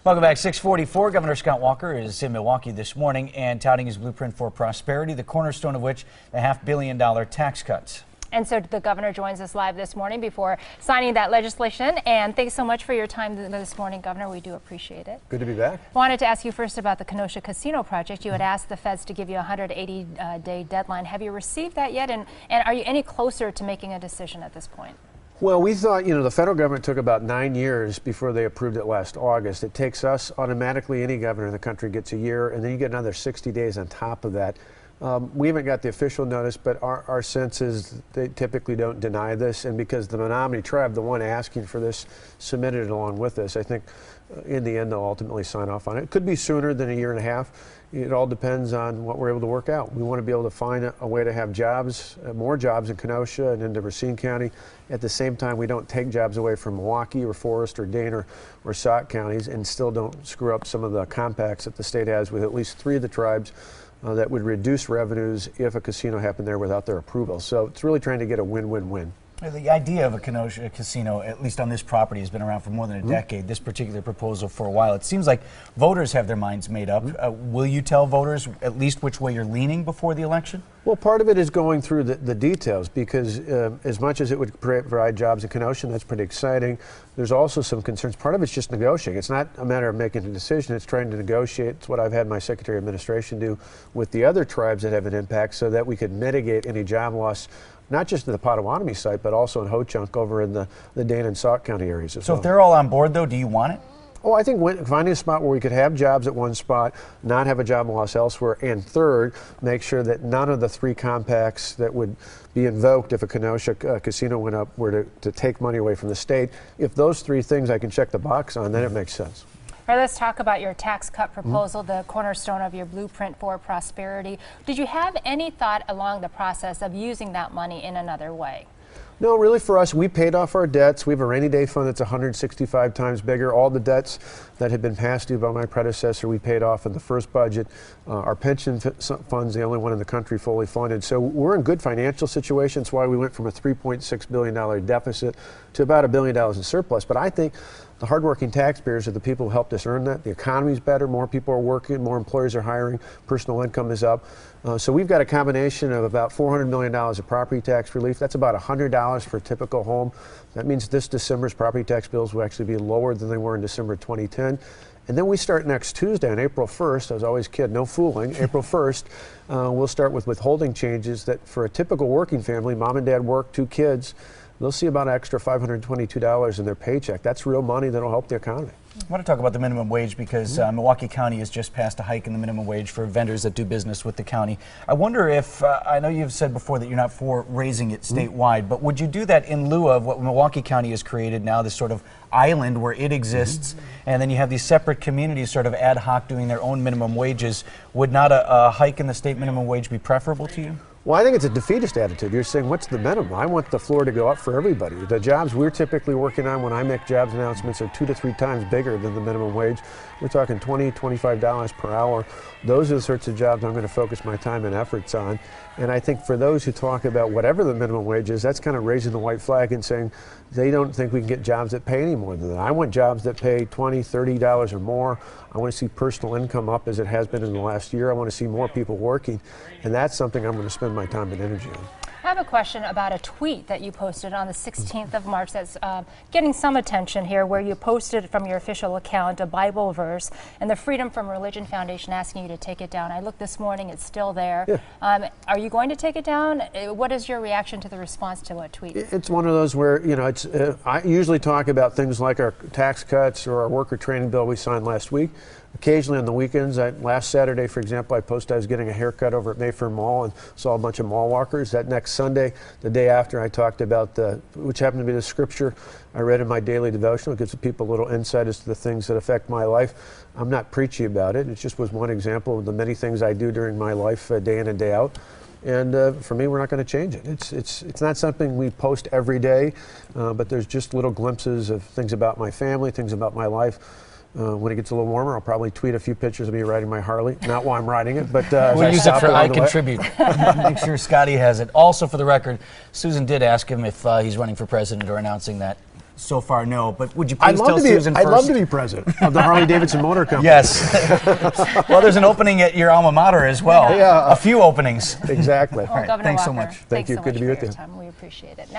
Welcome back. 644. Governor Scott Walker is in Milwaukee this morning and touting his blueprint for prosperity, the cornerstone of which the $500 million tax cuts. And so the governor joins us live this morning before signing that legislation. And thanks so much for your time this morning, Governor. We do appreciate it. Good to be back. Wanted to ask you first about the Kenosha Casino project. You had asked the feds to give you a 180-day deadline. Have you received that yet? And are you any closer to making a decision at this point? Well, we thought, the federal government took about 9 years before they approved it last August. It takes us automatically, any governor in the country gets a year, and then you get another 60 days on top of that. We haven't got the official notice, but our sense is they typically don't deny this, and because the Menominee tribe, the one asking for this, submitted it along with us, I think in the end they'll ultimately sign off on it. It could be sooner than a year and a half. It all depends on what we're able to work out. We want to be able to find a way to have jobs, more jobs in Kenosha and into Racine County. At the same time, we don't take jobs away from Milwaukee or Forest or Dane or Sauk counties, and still don't screw up some of the compacts that the state has with at least 3 of the tribes that would reduce revenues if a casino happened there without their approval. So it's really trying to get a win-win-win. The idea of a Kenosha casino, at least on this property, has been around for more than a decade, this particular proposal for a while. It seems like voters have their minds made up. Will you tell voters at least which way you're leaning before the election? Well, part of it is going through the details, because as much as it would provide jobs in Kenosha, that's pretty exciting, there's also some concerns. Part of it's just negotiating. It's not a matter of making a decision, it's trying to negotiate. It's what I've had my Secretary of Administration do with the other tribes that have an impact so that we could mitigate any job loss, not just in the Potawatomi site, but also in Ho-Chunk over in the Dane and Sauk County areas as well. So if they're all on board, though, do you want it? Oh, I think finding a spot where we could have jobs at one spot, not have a job loss elsewhere, and third, make sure that none of the 3 compacts that would be invoked if a Kenosha casino went up were to take money away from the state. If those 3 things I can check the box on, then it makes sense. All right, let's talk about your tax cut proposal, the cornerstone of your blueprint for prosperity. Did you have any thought along the process of using that money in another way? No, really for us, we paid off our debts. We have a rainy day fund that's 165 times bigger. All the debts that had been passed due by my predecessor, we paid off in the first budget. Our pension fund's the only one in the country fully funded. So we're in good financial situation. That's why we went from a $3.6 billion deficit to about $1 billion in surplus. But I think the hardworking taxpayers are the people who helped us earn that. The economy's better, more people are working, more employers are hiring, personal income is up. So we've got a combination of about $400 million of property tax relief. That's about $100 for a typical home. That means this December's property tax bills will actually be lower than they were in December 2010. And then we start next Tuesday on April 1st. I was always kidding, no fooling. April 1st, we'll start with withholding changes that for a typical working family, mom and dad work, 2 kids, they'll see about an extra $522 in their paycheck. That's real money that'll help the economy. I want to talk about the minimum wage because Milwaukee County has just passed a hike in the minimum wage for vendors that do business with the county. I wonder if, I know you've said before that you're not for raising it statewide, but would you do that in lieu of what Milwaukee County has created now, this sort of island where it exists, and then you have these separate communities sort of ad hoc doing their own minimum wages? Would not a hike in the state minimum wage be preferable to you? Well, I think it's a defeatist attitude. You're saying, what's the minimum? I want the floor to go up for everybody. The jobs we're typically working on when I make jobs announcements are 2 to 3 times bigger than the minimum wage. We're talking $20, $25 per hour. Those are the sorts of jobs I'm going to focus my time and efforts on. And I think for those who talk about whatever the minimum wage is, that's kind of raising the white flag and saying they don't think we can get jobs that pay any more than that. I want jobs that pay $20, $30 or more. I want to see personal income up as it has been in the last year. I want to see more people working. And that's something I'm going to spend my time and energy on. I have a question about a tweet that you posted on the 16th of March that's getting some attention here, where you posted from your official account a Bible verse and the Freedom from Religion Foundation asking you to take it down. I looked this morning, it's still there. Yeah. Are you going to take it down? What is your reaction to the response to a tweet? It's one of those where, it's, I usually talk about things like our tax cuts or our worker training bill we signed last week. Occasionally on the weekends, last Saturday, for example, I posted I was getting a haircut over at Mayfair Mall and saw a bunch of mall walkers. That next Sunday, the day after, I talked about which happened to be the scripture I read in my daily devotional. It gives people a little insight as to the things that affect my life. I'm not preachy about it. It just was one example of the many things I do during my life, day in and day out. And for me, we're not going to change it. It's not something we post every day, but there's just little glimpses of things about my family, things about my life. When it gets a little warmer, I'll probably tweet a few pictures of me riding my Harley. Not while I'm riding it, but we'll use it for I Contribute. Make sure Scotty has it. Also, for the record, Susan did ask him if he's running for president or announcing that. so far, no. But would you I'd please love tell to be. Susan I'd first? love to be president of the Harley Davidson Motor Company. Yes. Well, there's an opening at your alma mater as well. Yeah. A few openings. Exactly. Well, Governor thanks so Walker, much. thanks you. so Good much to be for with your you. time. We appreciate it.